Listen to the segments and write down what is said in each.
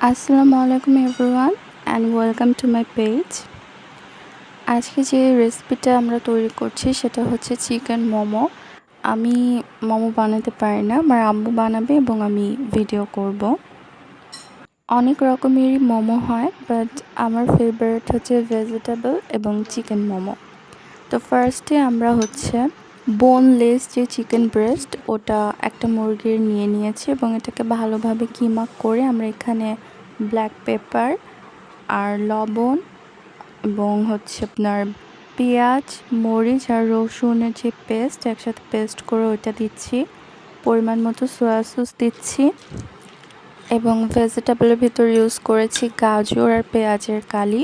আসসালামু আলাইকুম everyone and welcome to my page. আজকে যে রেসিপিটা আমরা তৈরি করছি সেটা হচ্ছে চিকেন মোমো। আমি মোমো বানাতে পারি না, আমার আম্মু বানাবে এবং আমি ভিডিও করব। অনেক রকমেরই মোমো হয়, বাট আমার ফেভারিট হচ্ছে ভেজিটেবল এবং চিকেন মোমো। তো ফার্স্টে আমরা হচ্ছে বোনলেস যে চিকেন ব্রেস্ট ওটা একটা মুরগির নিয়েছি এবং এটাকে ভালোভাবে কিমা করে আমরা এখানে ব্ল্যাক পেপার আর লবণ এবং হচ্ছে আপনার পেঁয়াজ, মরিচ আর রসুনের যে পেস্ট একসাথে পেস্ট করে ওইটা দিচ্ছি, পরিমাণ মতো সয়া সস দিচ্ছি এবং ভেজিটেবলের ভিতর ইউজ করেছি গাজর আর পেঁয়াজের কালি।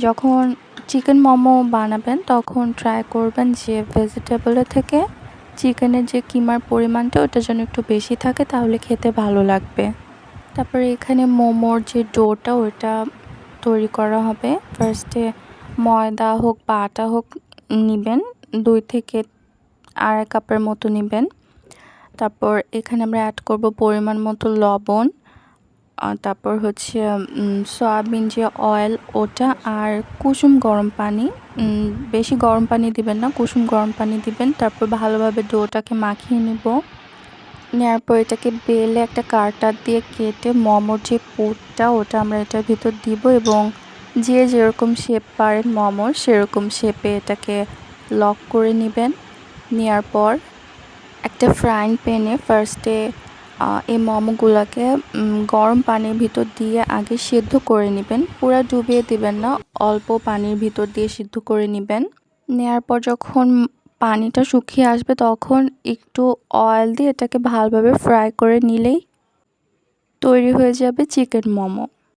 যখন চিকেন মোমো বানাবেন তখন ট্রাই করবেন যে ভেজিটেবলের থেকে চিকেনের যে কিমার পরিমাণটা ওটা যেন একটু বেশি থাকে, তাহলে খেতে ভালো লাগবে। তারপরে এখানে মোমোর যে ডোটা ওটা তৈরি করা হবে। ফার্স্টে ময়দা হোক বা আটা হোক নেবেন, 2 থেকে 2.5 কাপের মতো নেবেন। তারপর এখানে আমরা অ্যাড করব পরিমাণ মতো লবণ, তারপর হচ্ছে সয়াবিন যে অয়েল ওটা আর কুসুম গরম পানি। বেশি গরম পানি দিবেন না, কুসুম গরম পানি দিবেন। তারপর ভালোভাবে ডোটাকে মাখিয়ে নেওয়ার পর এটাকে বেলে একটা কাটার দিয়ে কেটে মোমোর যে পুরটা ওটা আমরা এটার ভিতর দিব এবং যে যেরকম শেপ পারেন মোমোর সেরকম শেপে এটাকে লক করে নেবেন। নেওয়ার পর একটা ফ্রাইং প্যানে ফার্স্টে এই মোমোগুলোকে গরম পানির ভিতর দিয়ে আগে সিদ্ধ করে নেবেন। পুরো ডুবিয়ে দিবেন না, অল্প পানির ভিতর দিয়ে সিদ্ধ করে নেবেন। নেওয়ার পর যখন পানিটা শুকিয়ে আসবে তখন একটু অয়েল দিয়ে এটাকে ভালোভাবে ফ্রাই করে নিলেই তৈরি হয়ে যাবে চিকেন মোমো।